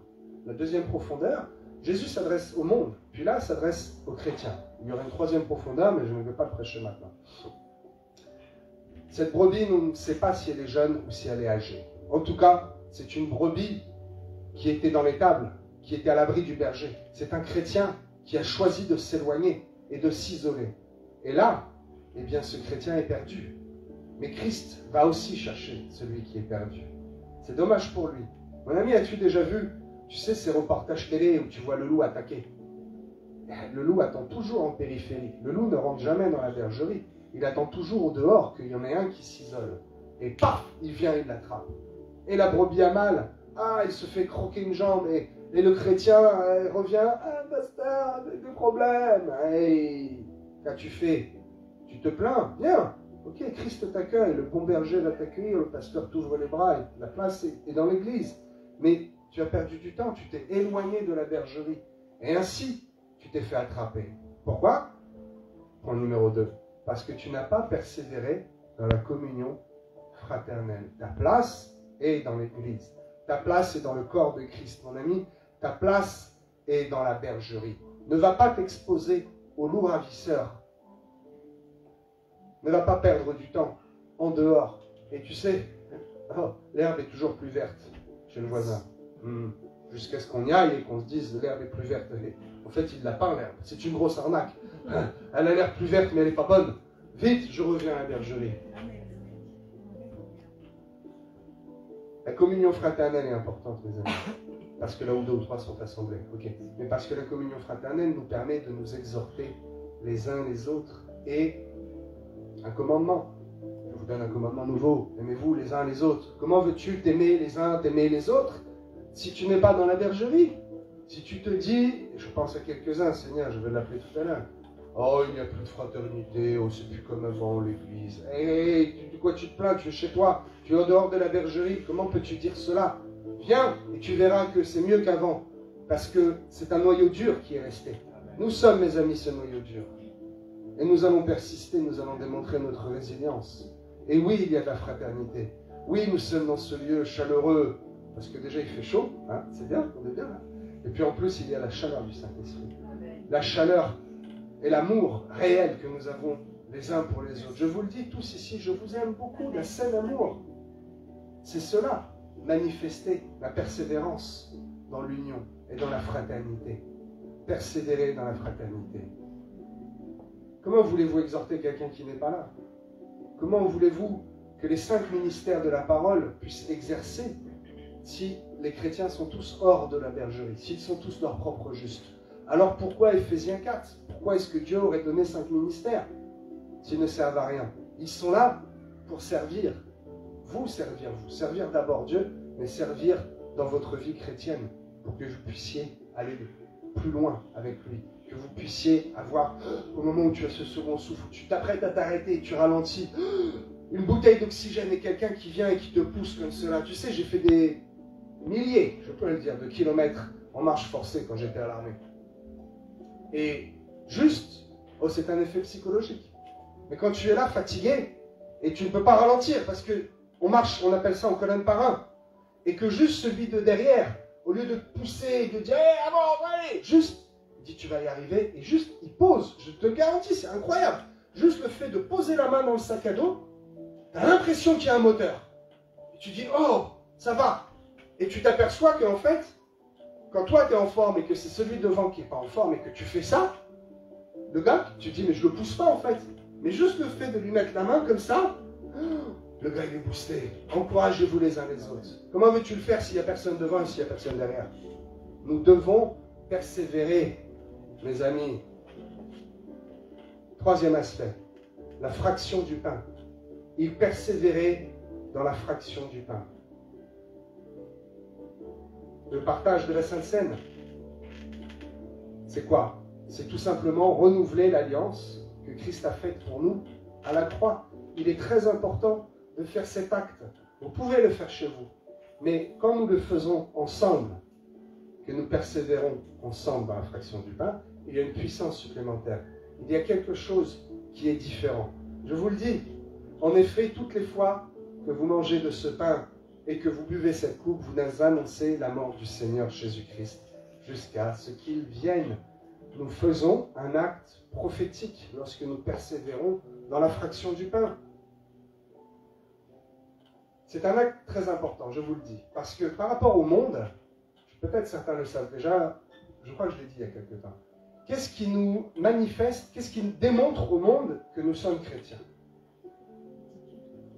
La deuxième profondeur, Jésus s'adresse au monde, puis là, s'adresse aux chrétiens. Il y aura une troisième profondeur, mais je ne vais pas le prêcher maintenant. Cette brebis, on ne sait pas si elle est jeune ou si elle est âgée. En tout cas, c'est une brebis qui était dans l'étable, qui était à l'abri du berger. C'est un chrétien qui a choisi de s'éloigner et de s'isoler. Et là, eh bien, ce chrétien est perdu. Mais Christ va aussi chercher celui qui est perdu. C'est dommage pour lui. Mon ami, as-tu déjà vu, tu sais, ces reportages télé où tu vois le loup attaquer? Le loup attend toujours en périphérie. Le loup ne rentre jamais dans la bergerie. Il attend toujours au dehors qu'il y en ait un qui s'isole. Et paf, il vient et il l'attrape. Et la brebis a mal. Ah, il se fait croquer une jambe. Et le chrétien revient. Ah, pasteur, avec des problèmes. Hey, qu'as-tu fait? Tu te plains? Viens. Ok, Christ t'accueille. Le bon berger va t'accueillir. Le pasteur t'ouvre les bras. Et la place est dans l'église. Mais tu as perdu du temps. Tu t'es éloigné de la bergerie. Et ainsi, tu t'es fait attraper. Pourquoi? Point numéro 2. Parce que tu n'as pas persévéré dans la communion fraternelle. Ta place est dans l'église. Ta place est dans le corps de Christ, mon ami. Ta place est dans la bergerie. Ne va pas t'exposer aux loups ravisseurs. Ne va pas perdre du temps en dehors. Et tu sais, oh, l'herbe est toujours plus verte chez le voisin. Jusqu'à ce qu'on y aille et qu'on se dise l'herbe est plus verte. En fait, il l'a pas, l'herbe. C'est une grosse arnaque. Elle a l'air plus verte, mais elle n'est pas bonne. Vite, je reviens à la bergerie. La communion fraternelle est importante, mes amis. Parce que là où 2 ou 3 sont assemblés. Okay. Mais parce que la communion fraternelle nous permet de nous exhorter les uns les autres. Et un commandement. Je vous donne un commandement nouveau. Aimez-vous les uns les autres. Comment veux-tu t'aimer les uns, t'aimer les autres, si tu n'es pas dans la bergerie? Si tu te dis, je pense à quelques-uns, Seigneur, je vais l'appeler tout à l'heure. Oh, il n'y a plus de fraternité, oh, c'est plus comme avant l'église. Hé, de quoi tu te plains? Tu es chez toi, tu es en dehors de la bergerie. Comment peux-tu dire cela? Viens et tu verras que c'est mieux qu'avant. Parce que c'est un noyau dur qui est resté. Nous sommes, mes amis, ce noyau dur. Et nous allons persister, nous allons démontrer notre résilience. Et oui, il y a de la fraternité. Oui, nous sommes dans ce lieu chaleureux. Parce que déjà, il fait chaud. Hein, c'est bien, on est bien là. Et puis en plus, il y a la chaleur du Saint-Esprit. La chaleur et l'amour réel que nous avons les uns pour les autres. Je vous le dis tous ici, je vous aime beaucoup, la saine amour. C'est cela, manifester la persévérance dans l'union et dans la fraternité. Persévérer dans la fraternité. Comment voulez-vous exhorter quelqu'un qui n'est pas là? Comment voulez-vous que les 5 ministères de la parole puissent exercer si les chrétiens sont tous hors de la bergerie, s'ils sont tous leurs propres justes? Alors pourquoi Éphésiens 4? Pourquoi est-ce que Dieu aurait donné 5 ministères s'ils ne servent à rien? Ils sont là pour servir. Vous servir d'abord Dieu, mais servir dans votre vie chrétienne pour que vous puissiez aller plus loin avec lui. Que vous puissiez avoir, au moment où tu as ce second souffle, tu t'apprêtes à t'arrêter et tu ralentis, une bouteille d'oxygène et quelqu'un qui vient et qui te pousse comme cela. Tu sais, j'ai fait des milliers, je peux le dire, de kilomètres en marche forcée quand j'étais à l'armée. Et juste, oh, c'est un effet psychologique. Mais quand tu es là, fatigué, et tu ne peux pas ralentir, parce que on marche, on appelle ça en colonne par un, et que juste celui de derrière, au lieu de te pousser et de dire hey, avant, allez, juste, il dit tu vas y arriver, et juste, il pose, je te le garantis, c'est incroyable. Juste le fait de poser la main dans le sac à dos, tu as l'impression qu'il y a un moteur. Et tu dis oh, ça va. Et tu t'aperçois qu'en fait, quand toi tu es en forme et que c'est celui devant qui n'est pas en forme et que tu fais ça, le gars, tu te dis mais je le pousse pas en fait. Mais juste le fait de lui mettre la main comme ça, le gars il est boosté. Encouragez-vous les uns les autres. Comment veux-tu le faire s'il n'y a personne devant et s'il n'y a personne derrière? Nous devons persévérer, mes amis. Troisième aspect, la fraction du pain. Il persévérait dans la fraction du pain. Le partage de la Sainte Seine, c'est quoi? C'est tout simplement renouveler l'alliance que Christ a faite pour nous à la croix. Il est très important de faire cet acte. Vous pouvez le faire chez vous. Mais quand nous le faisons ensemble, que nous persévérons ensemble dans la fraction du pain, il y a une puissance supplémentaire. Il y a quelque chose qui est différent. Je vous le dis, en effet, toutes les fois que vous mangez de ce pain et que vous buvez cette coupe, vous annoncez la mort du Seigneur Jésus-Christ jusqu'à ce qu'il vienne. Nous faisons un acte prophétique lorsque nous persévérons dans la fraction du pain. C'est un acte très important, je vous le dis, parce que par rapport au monde, peut-être certains le savent déjà, je crois que je l'ai dit il y a quelque temps, qu'est-ce qui nous manifeste, qu'est-ce qui nous démontre au monde que nous sommes chrétiens?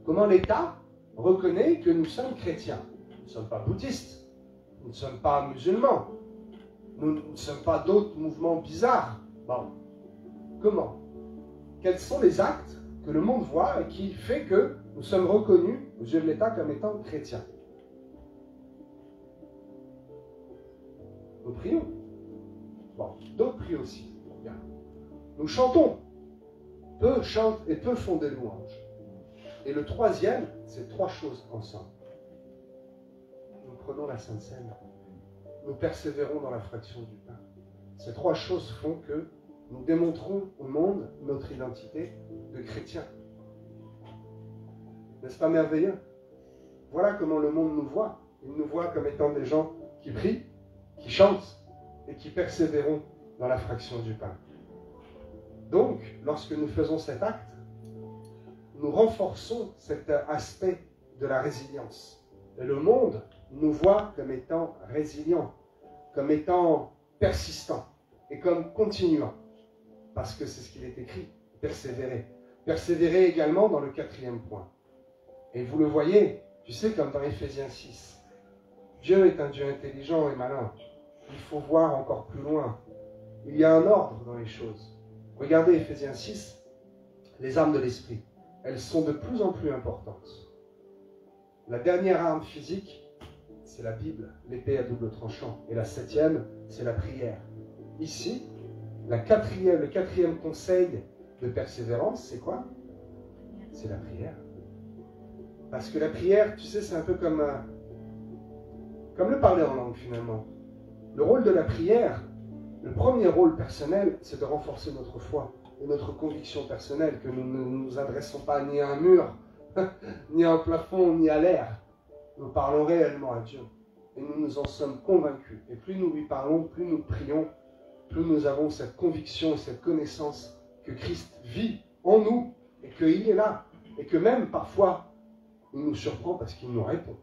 Comment l'État reconnaît que nous sommes chrétiens? Nous ne sommes pas bouddhistes, nous ne sommes pas musulmans, nous ne sommes pas d'autres mouvements bizarres. Bon, comment? Quels sont les actes que le monde voit et qui fait que nous sommes reconnus aux yeux de l'État comme étant chrétiens? Nous prions. Bon, d'autres prient aussi. Bien. Nous chantons. Peu chantent et peu font des louanges. Et le troisième, c'est trois choses ensemble. Nous prenons la Sainte Seine. Nous persévérons dans la fraction du pain. Ces trois choses font que nous démontrons au monde notre identité de chrétiens. N'est-ce pas merveilleux? Voilà comment le monde nous voit. Il nous voit comme étant des gens qui prient, qui chantent et qui persévérons dans la fraction du pain. Donc, lorsque nous faisons cet acte, nous renforçons cet aspect de la résilience. Et le monde nous voit comme étant résilients, comme étant persistants et comme continuants. Parce que c'est ce qu'il est écrit, persévérer. Persévérer également dans le quatrième point. Et vous le voyez, tu sais, comme dans Éphésiens 6, Dieu est un Dieu intelligent et malin. Il faut voir encore plus loin. Il y a un ordre dans les choses. Regardez Éphésiens 6, les armes de l'esprit. Elles sont de plus en plus importantes. La dernière arme physique, c'est la Bible, l'épée à double tranchant. Et la septième, c'est la prière. Ici, le quatrième conseil de persévérance, c'est quoi? C'est la prière. Parce que la prière, tu sais, c'est un peu comme le parler en langue finalement. Le rôle de la prière, le premier rôle personnel, c'est de renforcer notre foi et notre conviction personnelle, que nous ne nous adressons pas ni à un mur, ni à un plafond, ni à l'air. Nous parlons réellement à Dieu. Et nous nous en sommes convaincus. Et plus nous lui parlons, plus nous prions, plus nous avons cette conviction et cette connaissance que Christ vit en nous et qu'il est là. Et que même parfois, il nous surprend parce qu'il nous répond.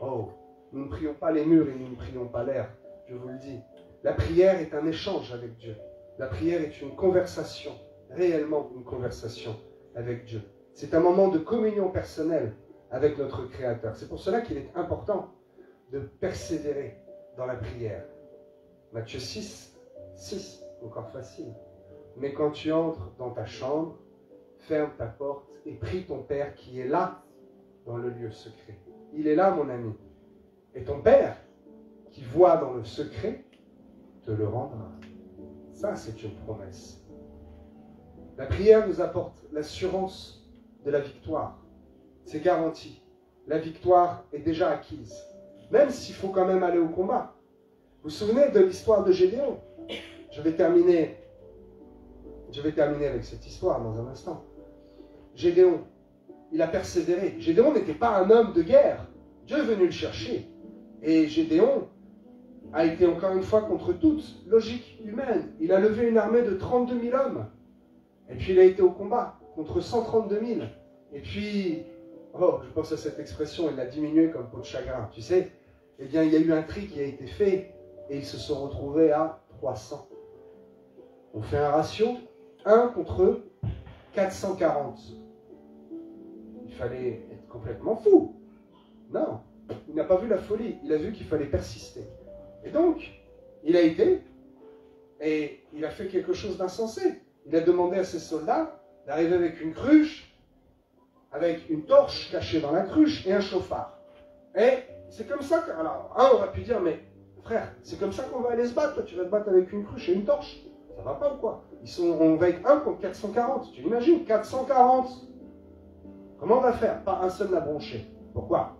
Oh, nous ne prions pas les murs et nous ne prions pas l'air, je vous le dis. La prière est un échange avec Dieu. La prière est une conversation, réellement une conversation avec Dieu. C'est un moment de communion personnelle avec notre Créateur. C'est pour cela qu'il est important de persévérer dans la prière. Matthieu 6, encore facile. Mais quand tu entres dans ta chambre, ferme ta porte et prie ton Père qui est là, dans le lieu secret. Il est là, mon ami. Et ton Père, qui voit dans le secret, te le rendra. Ça, c'est une promesse. La prière nous apporte l'assurance de la victoire. C'est garanti. La victoire est déjà acquise. Même s'il faut quand même aller au combat. Vous vous souvenez de l'histoire de Gédéon? Je vais terminer avec cette histoire dans un instant. Gédéon, il a persévéré. Gédéon n'était pas un homme de guerre. Dieu est venu le chercher. Et Gédéon a été encore une fois contre toute logique humaine. Il a levé une armée de 32 000 hommes. Et puis il a été au combat contre 132 000. Et puis, oh, je pense à cette expression, il l'a diminué comme peau de chagrin. Tu sais, eh bien, il y a eu un tri qui a été fait et ils se sont retrouvés à 300. On fait un ratio 1 contre 440. Il fallait être complètement fou. Non, il n'a pas vu la folie, il a vu qu'il fallait persister. Et donc, il a été, et il a fait quelque chose d'insensé. Il a demandé à ses soldats d'arriver avec une cruche, avec une torche cachée dans la cruche et un chauffard. Et c'est comme ça que... Alors, on aurait pu dire, mais frère, c'est comme ça qu'on va aller se battre. Toi, tu vas te battre avec une cruche et une torche. Ça va pas ou quoi? On va être 1 contre 440. Tu imagines, 440. Comment on va faire? Pas un seul n'a bronché. Pourquoi?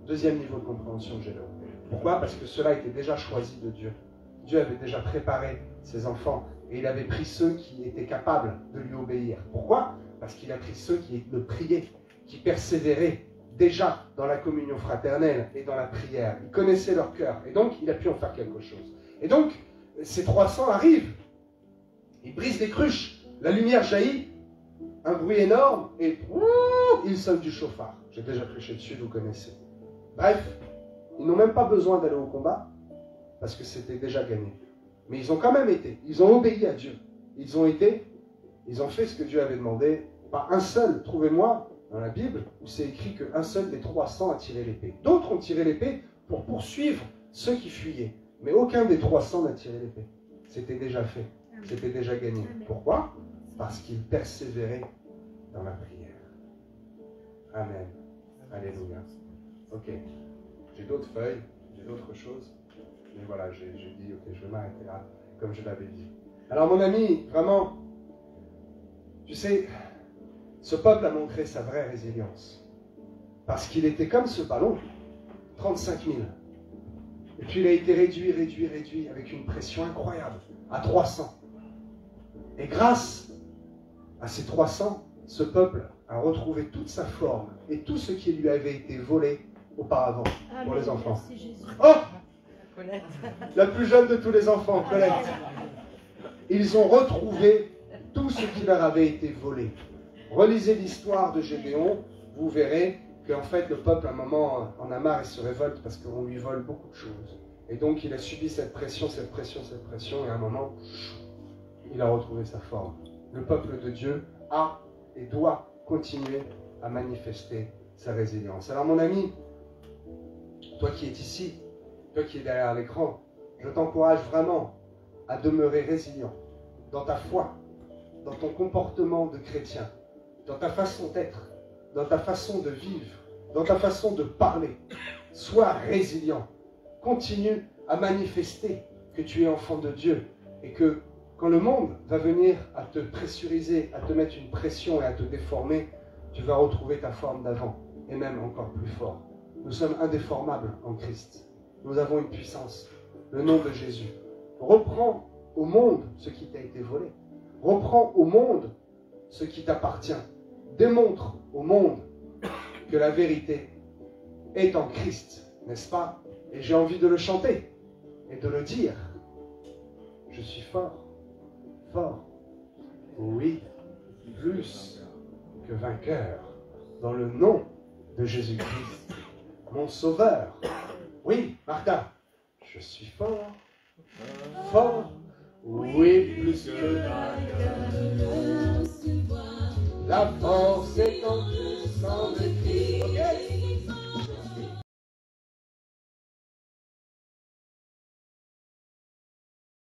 Deuxième niveau de compréhension que j'ai là. Pourquoi? Parce que cela était déjà choisi de Dieu. Dieu avait déjà préparé ses enfants et il avait pris ceux qui étaient capables de lui obéir. Pourquoi? Parce qu'il a pris ceux qui le priaient, qui persévéraient déjà dans la communion fraternelle et dans la prière. Il connaissait leur cœur et donc il a pu en faire quelque chose. Et donc, ces 300 arrivent, ils brisent des cruches, la lumière jaillit, un bruit énorme et ils sonnent du chauffard. J'ai déjà prêché dessus, vous connaissez. Bref, ils n'ont même pas besoin d'aller au combat parce que c'était déjà gagné. Mais ils ont quand même été, ils ont obéi à Dieu. Ils ont fait ce que Dieu avait demandé. Pas un seul, trouvez-moi dans la Bible où c'est écrit qu'un seul des 300 a tiré l'épée. D'autres ont tiré l'épée pour poursuivre ceux qui fuyaient. Mais aucun des 300 n'a tiré l'épée. C'était déjà fait. C'était déjà gagné. Pourquoi? Parce qu'ils persévéraient dans la prière. Amen. Alléluia. Ok. J'ai d'autres feuilles, j'ai d'autres choses. Mais voilà, j'ai dit, ok, je vais m'arrêter là, comme je l'avais dit. Alors mon ami, vraiment, tu sais, ce peuple a montré sa vraie résilience. Parce qu'il était comme ce ballon, 35 000. Et puis il a été réduit, avec une pression incroyable, à 300. Et grâce à ces 300, ce peuple a retrouvé toute sa forme et tout ce qui lui avait été volé auparavant pour les enfants. Oh! La plus jeune de tous les enfants, Colette. Ils ont retrouvé tout ce qui leur avait été volé. Relisez l'histoire de Gédéon, vous verrez qu'en fait le peuple à un moment en a marre et se révolte parce qu'on lui vole beaucoup de choses. Et donc il a subi cette pression, et à un moment, il a retrouvé sa forme. Le peuple de Dieu a et doit continuer à manifester sa résilience. Alors mon ami, toi qui es ici, toi qui es derrière l'écran, je t'encourage vraiment à demeurer résilient dans ta foi, dans ton comportement de chrétien, dans ta façon d'être, dans ta façon de vivre, dans ta façon de parler. Sois résilient. Continue à manifester que tu es enfant de Dieu et que quand le monde va venir à te pressuriser, à te mettre une pression et à te déformer, tu vas retrouver ta forme d'avant et même encore plus fort. Nous sommes indéformables en Christ. Nous avons une puissance, le nom de Jésus. Reprends au monde ce qui t'a été volé. Reprends au monde ce qui t'appartient. Démontre au monde que la vérité est en Christ, n'est-ce pas? Et j'ai envie de le chanter et de le dire. Je suis fort, fort, oui, plus que vainqueur, dans le nom de Jésus-Christ, mon Sauveur. Oui, Martha, je suis fort, fort, oui, plus que vainqueur. La force